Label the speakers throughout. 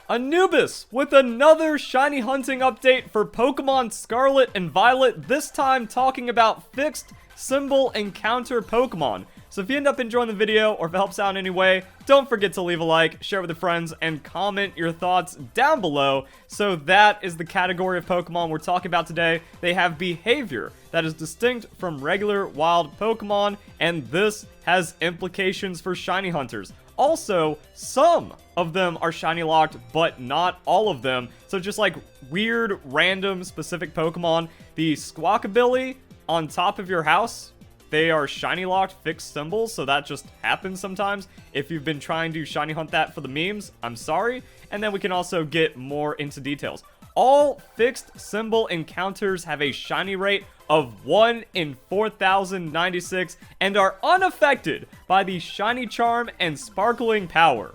Speaker 1: Anubis with another shiny hunting update for Pokemon Scarlet and Violet, this time talking about fixed symbol encounter Pokemon. So if you end up enjoying the video, or if it helps out in any way, don't forget to leave a like, share with your friends, and comment your thoughts down below. So that is the category of Pokemon we're talking about today. They have behavior that is distinct from regular wild Pokemon, and this has implications for shiny hunters. Also, some of them are shiny locked, but not all of them. So just like weird, random, specific Pokemon. The Squawkabilly on top of your house, they are shiny locked fixed symbols, so that just happens sometimes. If you've been trying to shiny hunt that for the memes, I'm sorry. And then we can also get more into details. All fixed symbol encounters have a shiny rate of 1 in 4,096 and are unaffected by the shiny charm and sparkling power.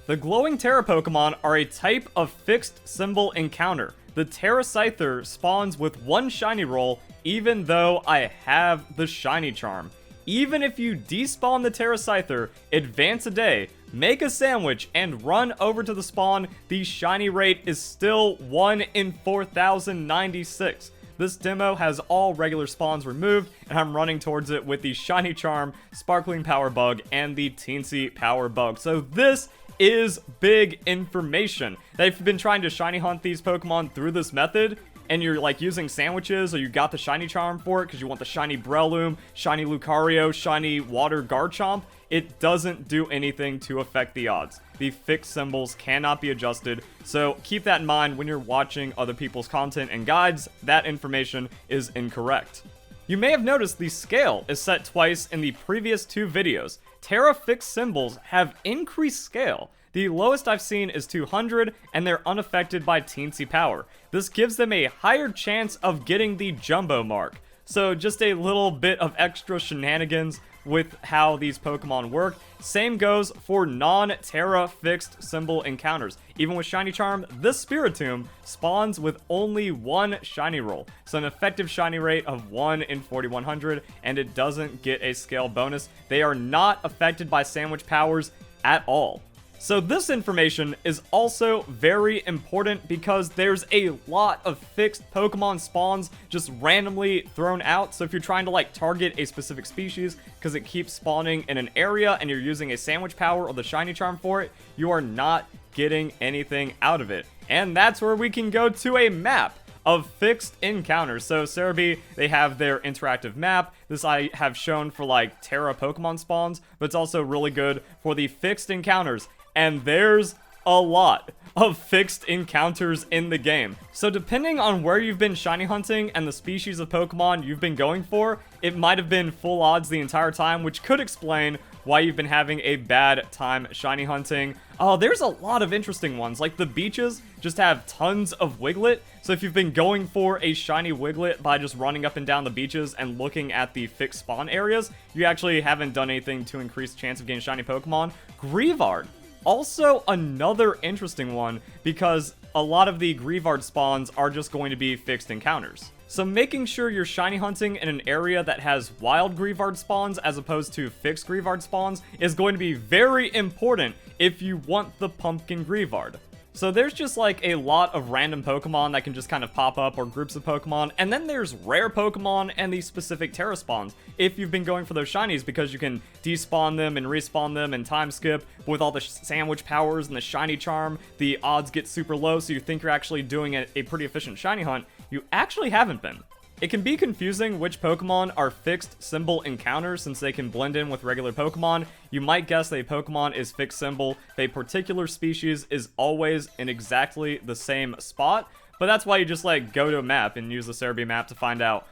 Speaker 1: The glowing Terra Pokemon are a type of fixed symbol encounter. The Terra Scyther spawns with 1 shiny roll, even though I have the shiny charm. Even if you despawn the Terra Scyther, advance a day, make a sandwich, and run over to the spawn, the shiny rate is still 1 in 4,096. This demo has all regular spawns removed, and I'm running towards it with the shiny charm, sparkling power bug, and the teensy power bug. So this is big information. That if you've been trying to shiny hunt these Pokemon through this method, and you're like using sandwiches, or you got the shiny charm for it because you want the shiny Breloom, shiny Lucario, shiny Water Garchomp, it doesn't do anything to affect the odds. The fixed symbols cannot be adjusted, so keep that in mind when you're watching other people's content and guides. That information is incorrect. You may have noticed the scale is set twice in the previous 2 videos. Terra fixed symbols have increased scale. The lowest I've seen is 200, and they're unaffected by teensy power. This gives them a higher chance of getting the jumbo mark. So just a little bit of extra shenanigans with how these Pokemon work. Same goes for non-Terra fixed symbol encounters. Even with Shiny Charm, this Spiritomb spawns with only 1 shiny roll. So an effective shiny rate of 1 in 4,100, and it doesn't get a scale bonus. They are not affected by sandwich powers at all. So this information is also very important because there's a lot of fixed Pokemon spawns just randomly thrown out. So if you're trying to like target a specific species because it keeps spawning in an area and you're using a sandwich power or the shiny charm for it, you are not getting anything out of it. And that's where we can go to a map of fixed encounters. So Cerebi, they have their interactive map. This I have shown for like Terra Pokemon spawns, but it's also really good for the fixed encounters. And there's a lot of fixed encounters in the game. So depending on where you've been shiny hunting and the species of Pokemon you've been going for, it might have been full odds the entire time, which could explain why you've been having a bad time shiny hunting. Oh, there's a lot of interesting ones. Like the beaches just have tons of Wiglet. So if you've been going for a shiny Wiglet by just running up and down the beaches and looking at the fixed spawn areas, you actually haven't done anything to increase the chance of getting shiny Pokemon. Greavard. Also, another interesting one, because a lot of the Greavard spawns are just going to be fixed encounters. So making sure you're shiny hunting in an area that has wild Greavard spawns as opposed to fixed Greavard spawns is going to be very important if you want the pumpkin Greavard. So there's just like a lot of random Pokemon that can just kind of pop up, or groups of Pokemon, and then there's rare Pokemon and these specific Terra spawns if you've been going for those shinies, because you can despawn them and respawn them and time skip. But with all the sandwich powers and the shiny charm, the odds get super low, so you think you're actually doing a pretty efficient shiny hunt. You actually haven't been. It can be confusing which Pokemon are fixed symbol encounters since they can blend in with regular Pokemon. You might guess a Pokemon is fixed symbol if a particular species is always in exactly the same spot, but that's why you just like go to a map and use the Cerebi map to find out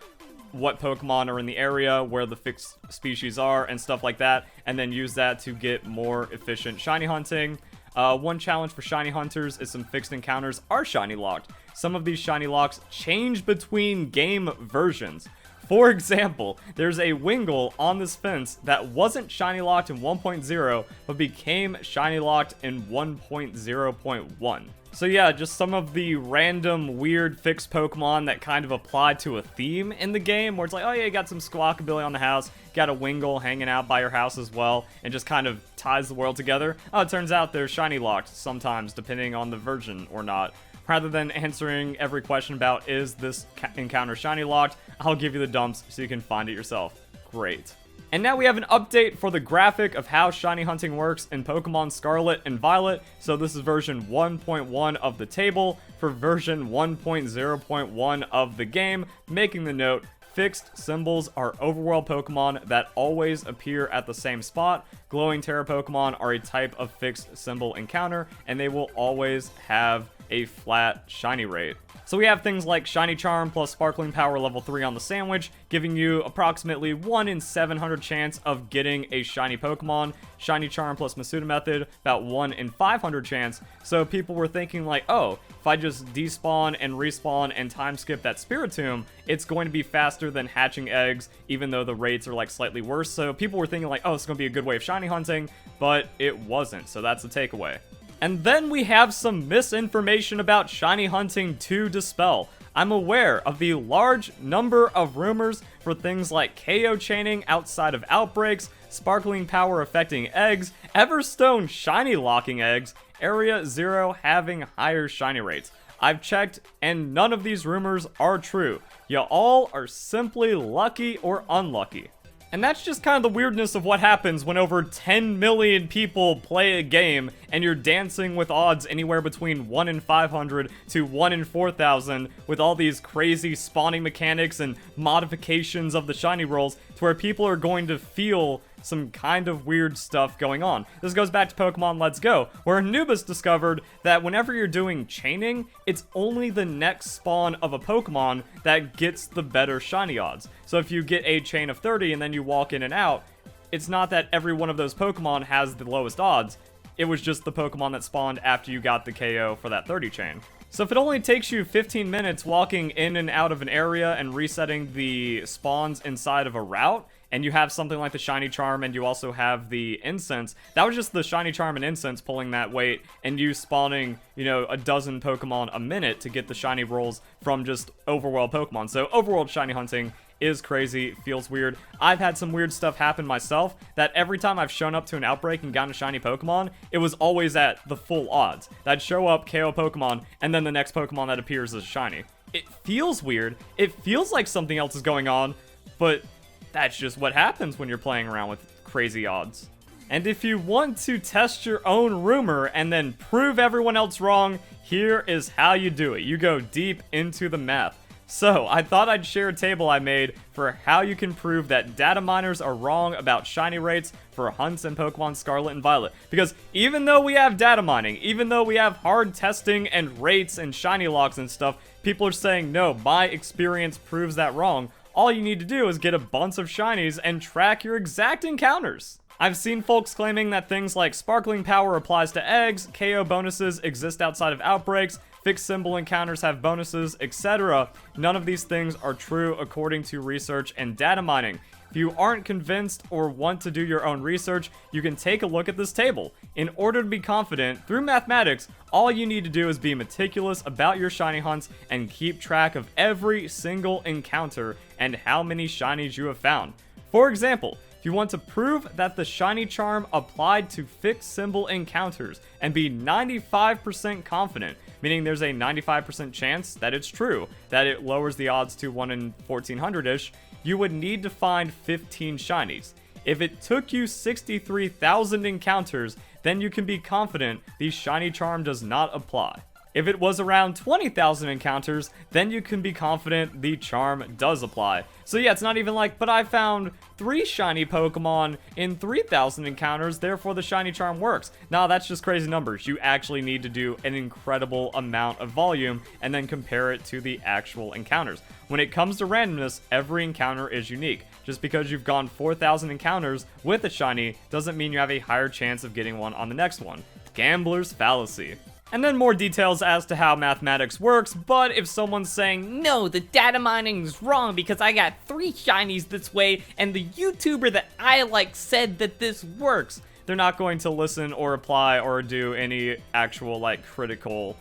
Speaker 1: what Pokemon are in the area, where the fixed species are, and stuff like that, and then use that to get more efficient shiny hunting. One challenge for shiny hunters is some fixed encounters are shiny locked. Some of these shiny locks change between game versions. For example, there's a Wingull on this fence that wasn't shiny locked in 1.0, but became shiny locked in 1.0.1. So yeah, just some of the random weird fixed Pokemon that kind of apply to a theme in the game, where it's like, oh yeah, you got some Squawkabilly on the house, got a Wingull hanging out by your house as well, and just kind of ties the world together. Oh, it turns out they're shiny locked sometimes, depending on the version or not. Rather than answering every question about, is this encounter shiny locked, I'll give you the dumps so you can find it yourself. Great. And now we have an update for the graphic of how shiny hunting works in Pokemon Scarlet and Violet. So this is version 1.1 of the table for version 1.0.1 of the game, making the note, fixed symbols are overworld Pokemon that always appear at the same spot. Glowing Terra Pokemon are a type of fixed symbol encounter, and they will always have a flat shiny rate. So we have things like Shiny Charm plus Sparkling Power level 3 on the sandwich, giving you approximately 1 in 700 chance of getting a shiny Pokemon. Shiny Charm plus Masuda Method, about 1 in 500 chance. So people were thinking like, oh, if I just despawn and respawn and time skip that Spiritomb, it's going to be faster than hatching eggs, even though the rates are like slightly worse. So people were thinking like, oh, it's going to be a good way of shiny hunting, but it wasn't. So that's the takeaway. And then we have some misinformation about shiny hunting to dispel. I'm aware of the large number of rumors for things like KO chaining outside of outbreaks, Sparkling Power affecting eggs, Everstone shiny locking eggs, Area 0 having higher shiny rates. I've checked, and none of these rumors are true. You all are simply lucky or unlucky. And that's just kind of the weirdness of what happens when over 10 million people play a game and you're dancing with odds anywhere between 1 in 500 to 1 in 4,000 with all these crazy spawning mechanics and modifications of the shiny rolls to where people are going to feel some kind of weird stuff going on. This goes back to Pokemon Let's Go, where Anubis discovered that whenever you're doing chaining, it's only the next spawn of a Pokemon that gets the better shiny odds. So if you get a chain of 30 and then you walk in and out, it's not that every one of those Pokemon has the lowest odds. It was just the Pokemon that spawned after you got the KO for that 30 chain. So if it only takes you 15 minutes walking in and out of an area and resetting the spawns inside of a route, and you have something like the Shiny Charm and you also have the Incense, that was just the Shiny Charm and Incense pulling that weight and you spawning, you know, a dozen Pokemon a minute to get the shiny rolls from just overworld Pokemon. So overworld shiny hunting is crazy, feels weird. I've had some weird stuff happen myself, that every time I've shown up to an outbreak and gotten a shiny Pokemon, it was always at the full odds. I'd show up, KO Pokemon, and then the next Pokemon that appears is shiny. It feels weird, it feels like something else is going on, but that's just what happens when you're playing around with crazy odds. And if you want to test your own rumor and then prove everyone else wrong, here is how you do it. You go deep into the math. So, I thought I'd share a table I made for how you can prove that data miners are wrong about shiny rates for hunts in Pokemon Scarlet and Violet. Because even though we have data mining, even though we have hard testing and rates and shiny locks and stuff, people are saying, no, my experience proves that wrong. All you need to do is get a bunch of shinies and track your exact encounters. I've seen folks claiming that things like Sparkling Power applies to eggs, KO bonuses exist outside of outbreaks, fixed symbol encounters have bonuses, etc. None of these things are true according to research and data mining. If you aren't convinced or want to do your own research, you can take a look at this table. In order to be confident, through mathematics, all you need to do is be meticulous about your shiny hunts and keep track of every single encounter and how many shinies you have found. For example, if you want to prove that the Shiny Charm applied to fixed symbol encounters and be 95% confident, meaning there's a 95% chance that it's true, that it lowers the odds to 1 in 1400-ish, you would need to find 15 shinies. If it took you 63,000 encounters, then you can be confident the Shiny Charm does not apply. If it was around 20,000 encounters, then you can be confident the charm does apply. So yeah, it's not even like, but I found 3 shiny Pokemon in 3,000 encounters, therefore the shiny charm works. Nah, that's just crazy numbers. You actually need to do an incredible amount of volume and then compare it to the actual encounters. When it comes to randomness, every encounter is unique. Just because you've gone 4,000 encounters with a shiny doesn't mean you have a higher chance of getting one on the next one. Gambler's fallacy. And then more details as to how mathematics works, but if someone's saying, no, the data mining's wrong because I got 3 shinies this way and the YouTuber that I like said that this works, they're not going to listen or apply or do any actual like critical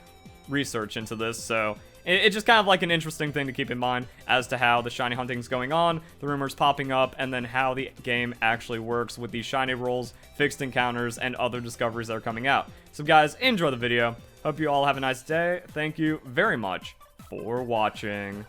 Speaker 1: research into this, so it's just kind of like an interesting thing to keep in mind as to how the shiny hunting's going on, the rumors popping up, and then how the game actually works with these shiny rolls, fixed encounters, and other discoveries that are coming out. So guys, enjoy the video. Hope you all have a nice day. Thank you very much for watching.